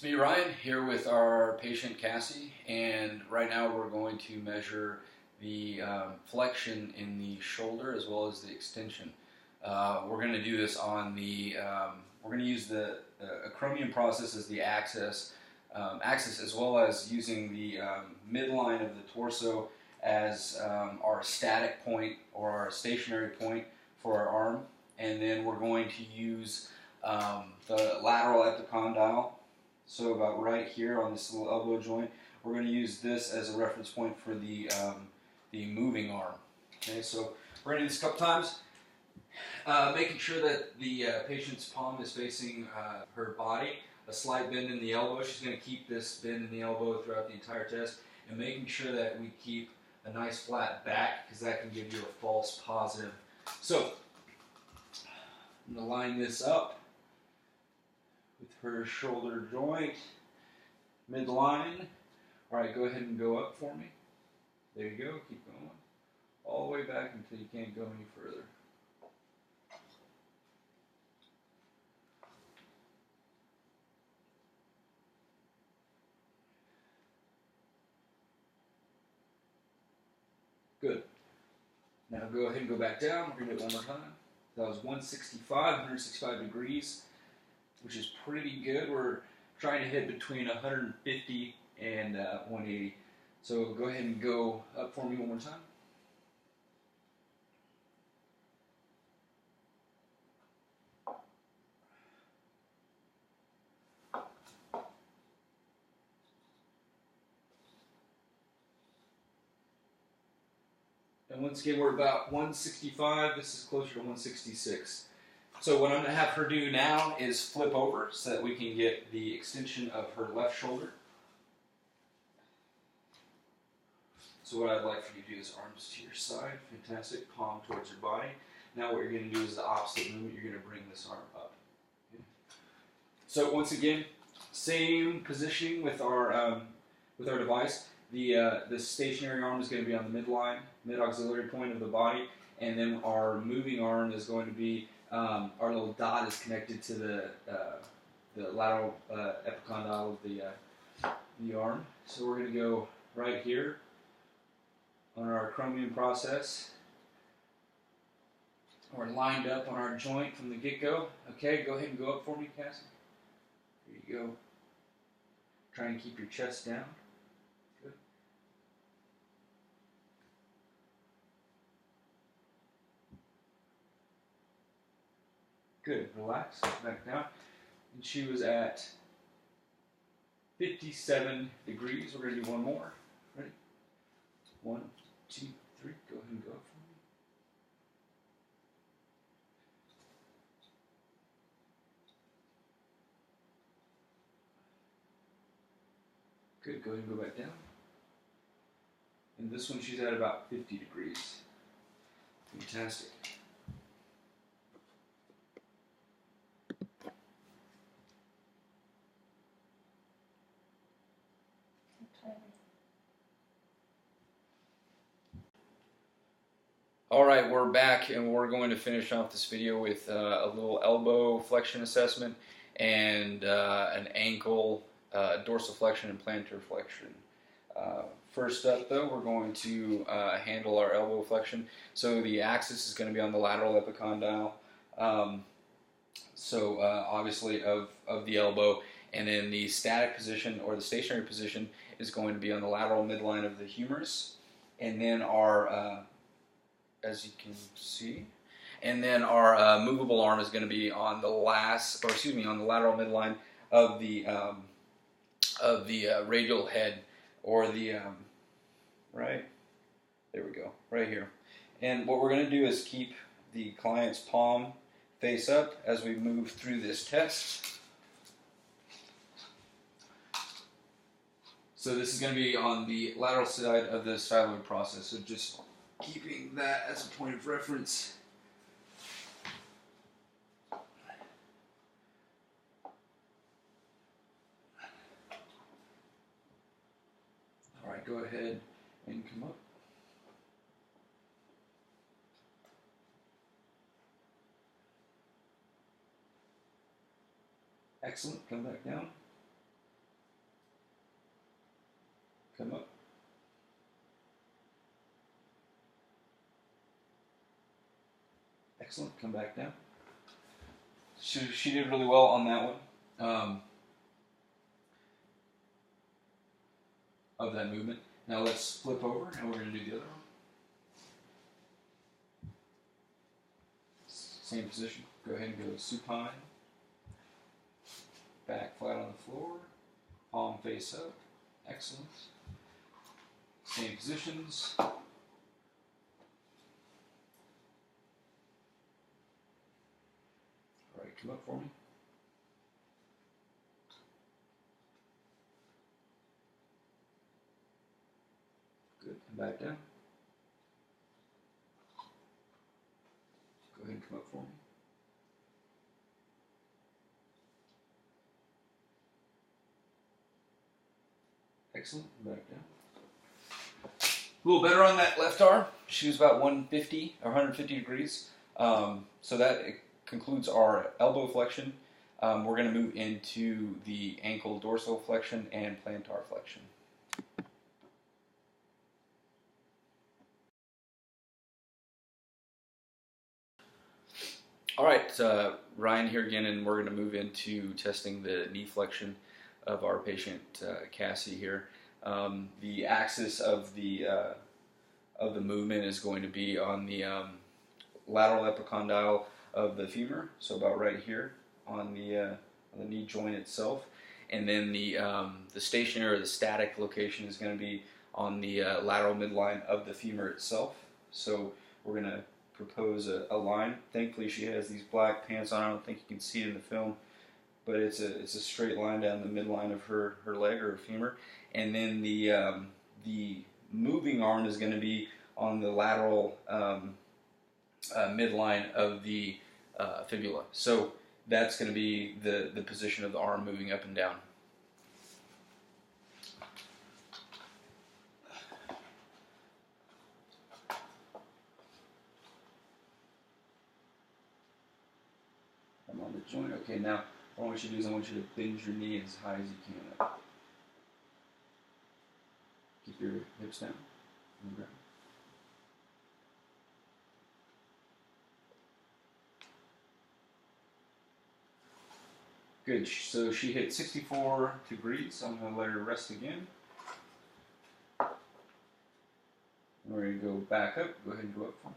It's me, Ryan, here with our patient Cassie, and right now we're going to measure the flexion in the shoulder as well as the extension. We're going to do this on the, we're going to use the acromion process as the axis as well as using the midline of the torso as our static point or our stationary point for our arm, and then we're going to use the lateral epicondyle. So about right here on this little elbow joint, we're going to use this as a reference point for the moving arm. Okay, so we're going to do this a couple times, making sure that the patient's palm is facing her body. A slight bend in the elbow. She's going to keep this bend in the elbow throughout the entire test, and making sure that we keep a nice flat back, because that can give you a false positive. So I'm going to line this up with her shoulder joint, midline. All right, go ahead and go up for me. There you go, keep going. All the way back until you can't go any further. Good. Now go ahead and go back down. We're going to do it one more time. That was 165 degrees, which is pretty good. We're trying to hit between 150 and 180. So go ahead and go up for me one more time. And once again, we're about 165. This is closer to 166. So what I'm going to have her do now is flip over so that we can get the extension of her left shoulder. So what I'd like for you to do is arms to your side. Fantastic. Palm towards your body. Now what you're going to do is the opposite movement. You're going to bring this arm up. Okay. So once again, same positioning with our device. The stationary arm is going to be on the midline, mid-auxiliary point of the body, and then our moving arm is going to be, our little dot is connected to the lateral epicondyle of the arm. So we're going to go right here on our acromion process. We're lined up on our joint from the get-go. Okay, go ahead and go up for me, Cassie. There you go. Try and keep your chest down. Good. Good. Relax. Back down. And she was at 57 degrees. We're going to do one more. Ready? 1, 2, 3. Go ahead and go up for me. Good. Go ahead and go back down. And this one, she's at about 50 degrees. Fantastic. All right, we're back, and we're going to finish off this video with a little elbow flexion assessment and an ankle dorsiflexion and plantar flexion. First up, though, we're going to handle our elbow flexion. So the axis is going to be on the lateral epicondyle, obviously of the elbow, and then the static position or the stationary position is going to be on the lateral midline of the humerus, and then our as you can see, and then our movable arm is going to be on the on the lateral midline of the radial head, or the right there we go, right here. And what we're going to do is keep the client's palm face up as we move through this test. So this is going to be on the lateral side of the styloid process. So just keeping that as a point of reference. All right, go ahead and come up. Excellent, come back down. come up. Excellent, come back down. She did really well on that one, of that movement. Now let's flip over and we're going to do the other one. Same position. Go ahead and go supine. Back flat on the floor. Palm face up. Excellent. Same positions. All right, come up for me. Good, and back down. Go ahead and come up for me. Excellent, and back down. A little better on that left arm. She was about 150 or 150 degrees. So that concludes our elbow flexion. We're going to move into the ankle dorsal flexion and plantar flexion. All right, Ryan here again, and we're going to move into testing the knee flexion of our patient Cassie here. The axis of the movement is going to be on the lateral epicondyle of the femur, so about right here on the knee joint itself, and then the stationary or the static location is going to be on the lateral midline of the femur itself. So we're going to propose a line. Thankfully, she has these black pants on. I don't think you can see it in the film, but it's a straight line down the midline of her leg or her femur, and then the moving arm is going to be on the lateral midline of the fibula. So that's going to be the position of the arm moving up and down. I'm on the joint. Okay, now what I want you to do is I want you to bend your knee as high as you can up. Keep your hips down on the ground. Good. So she hit 64 degrees. I'm going to let her rest again. We're going to go back up. Go ahead and go up for me.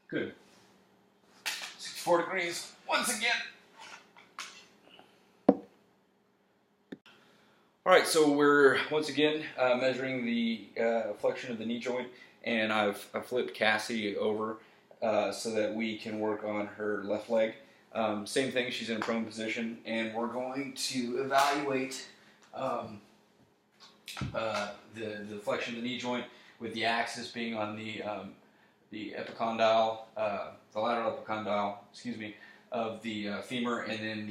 Good. 64 degrees once again. All right, so we're once again measuring the flexion of the knee joint, and I've flipped Cassie over so that we can work on her left leg. Same thing, she's in a prone position, and we're going to evaluate the flexion of the knee joint with the axis being on the epicondyle, the lateral epicondyle, of the femur, and then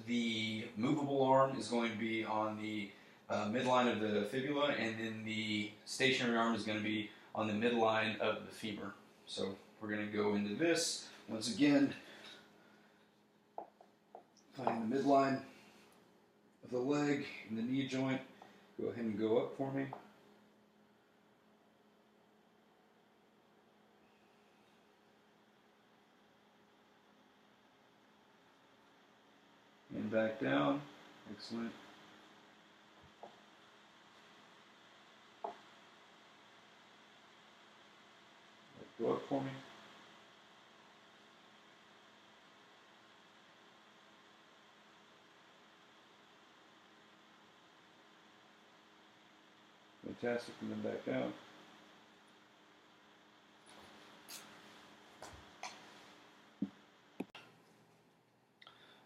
the movable arm is going to be on the midline of the fibula, and then the stationary arm is going to be on the midline of the femur. So we're going to go into this once again, find the midline of the leg and the knee joint. Go ahead and go up for me. And back down. Excellent. Go up for me. Fantastic, and then back down.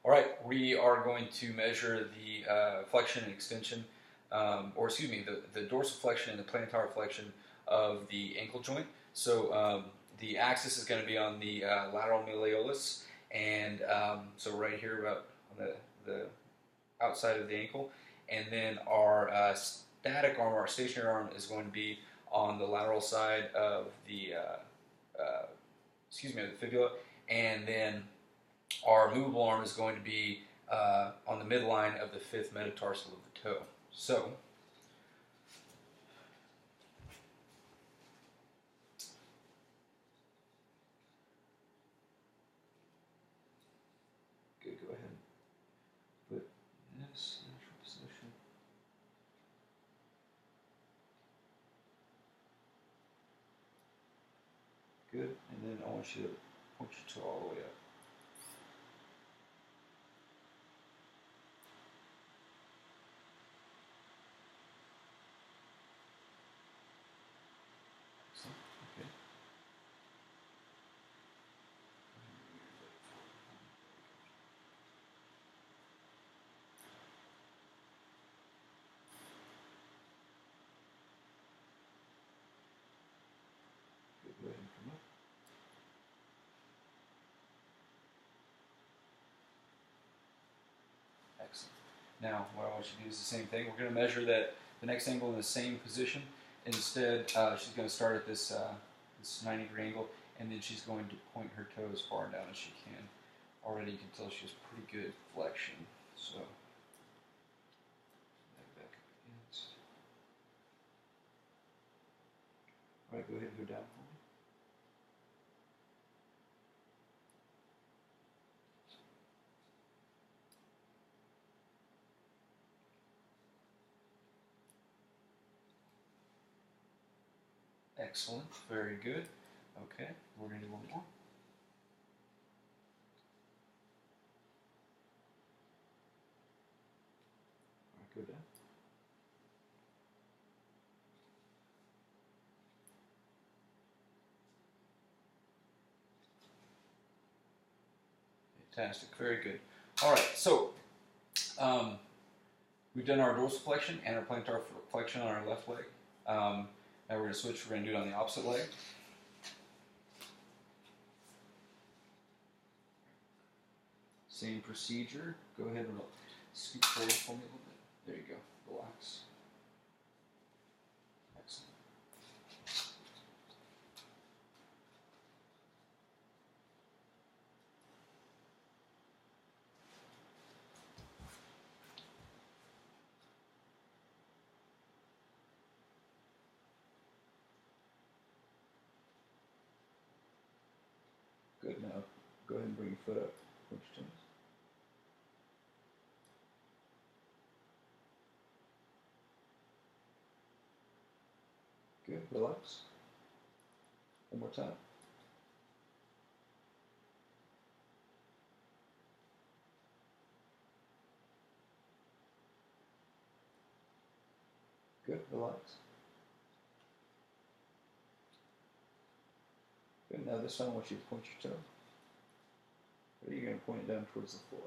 All right, we are going to measure the flexion and extension, the dorsiflexion and the plantar flexion of the ankle joint. So the axis is going to be on the lateral malleolus, and so right here about on outside of the ankle, and then our static arm, our stationary arm, is going to be on the lateral side of the the fibula, and then our movable arm is going to be on the midline of the 5th metatarsal of the toe. So, good, go ahead and put this natural position. Good, and then I want you to point your toe all the way up. Okay. Good, go ahead and come up. Excellent. Now, what I want you to do is the same thing. We're going to measure that the next angle in the same position. Instead, she's going to start at this this 90-degree angle, and then she's going to point her toe as far down as she can. Already, you can tell she has pretty good flexion. So, back up against. All right, go ahead and go down for me. Excellent, very good. Okay, we're going to do one more. All right, go down. Fantastic, very good. All right, so we've done our dorsal flexion and our plantar flexion on our left leg. Now we're going to switch, we're going to do it on the opposite leg. Same procedure. Go ahead and scoot forward for me a little bit. There you go. Relax. Excellent. Good. Now go ahead and bring your foot up. Point your toes. Good. Relax. One more time. Good. Relax. Good. Now this time I want you to point your toe. Or you're going to point it down towards the floor.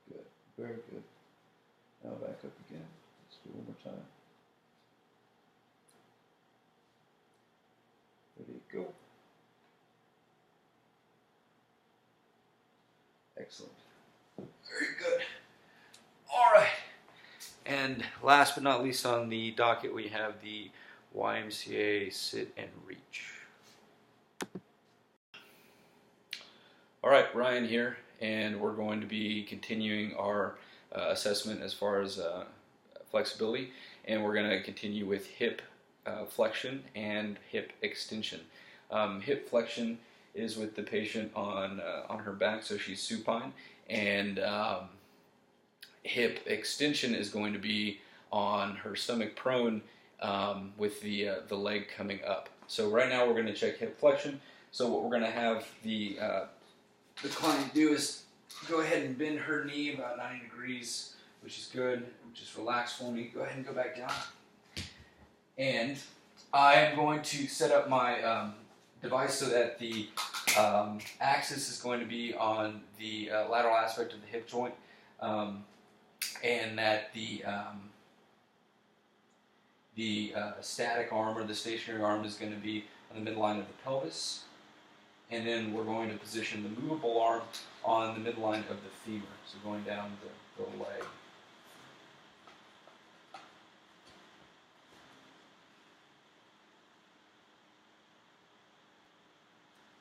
Good. Very good. Now back up again. Let's do it one more time. Ready, go. Excellent. Very good. All right. And last but not least on the docket, we have the YMCA sit and reach. All right, Ryan here, and we're going to be continuing our assessment as far as flexibility, and we're going to continue with hip flexion and hip extension. Hip flexion is with the patient on her back, so she's supine, and hip extension is going to be on her stomach prone with the leg coming up. So right now we're going to check hip flexion. So what we're going to have the client do is go ahead and bend her knee about 90 degrees, which is good. Just relax for me. Go ahead and go back down. And I am going to set up my device so that the axis is going to be on the lateral aspect of the hip joint, and that the The static arm or the stationary arm is going to be on the midline of the pelvis. And then we're going to position the movable arm on the midline of the femur, so going down the leg.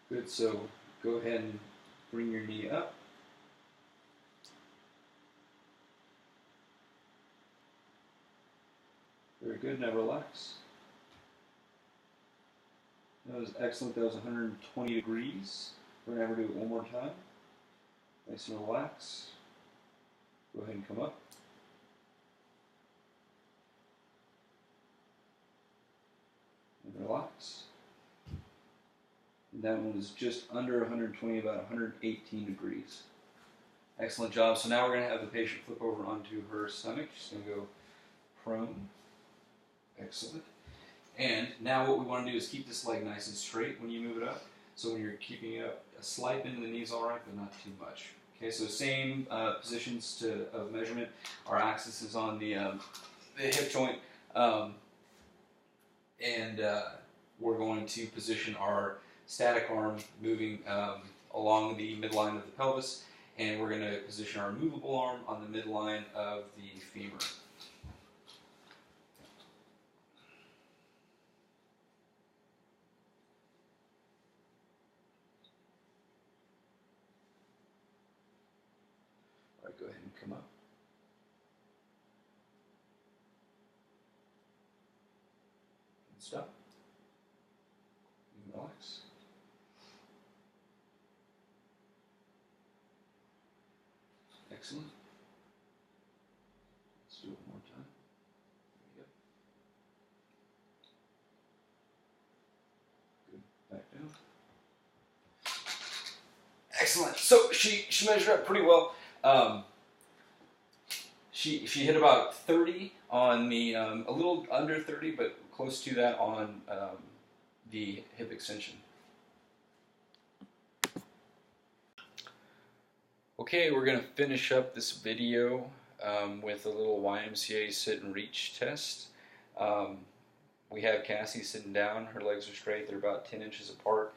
Good, so go ahead and bring your knee up. Very good, now relax. That was excellent, that was 120 degrees. We're going to ever do it one more time. Nice and relax. Go ahead and come up. And relax. And that one was just under 120, about 118 degrees. Excellent job. So now we're going to have the patient flip over onto her stomach. She's going to go prone. Excellent. And now what we want to do is keep this leg nice and straight when you move it up. So when you're keeping it up, a slight bend in the knee is all right, but not too much. Okay, so same positions of measurement. Our axis is on the hip joint, and we're going to position our static arm moving along the midline of the pelvis, and we're going to position our movable arm on the midline of the femur. All right, go ahead and come up. And stop. And relax. Excellent. Let's do it one more time. There we go. Good. Back down. Excellent. So she measured up pretty well. She hit about 30 on the a little under 30, but close to that on the hip extension. Okay, we're going to finish up this video with a little YMCA sit and reach test. We have Cassie sitting down. Her legs are straight. They're about 10 inches apart.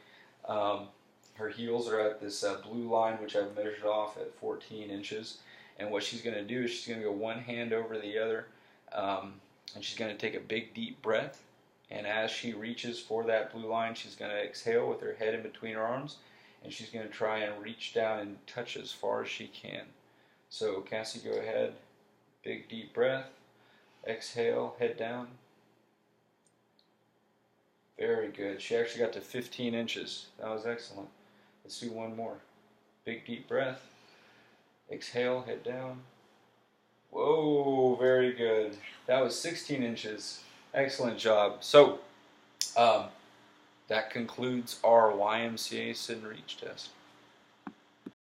Her heels are at this blue line, which I've measured off at 14 inches. And what she's going to do is she's going to go one hand over the other, and she's going to take a big deep breath. And as she reaches for that blue line, she's going to exhale with her head in between her arms, and she's going to try and reach down and touch as far as she can. So Cassie, go ahead. Big deep breath. Exhale, head down. Very good. She actually got to 15 inches. That was excellent. Let's do one more. Big deep breath. Exhale, head down. Whoa, very good. That was 16 inches. Excellent job. So, that concludes our YMCA sit and reach test.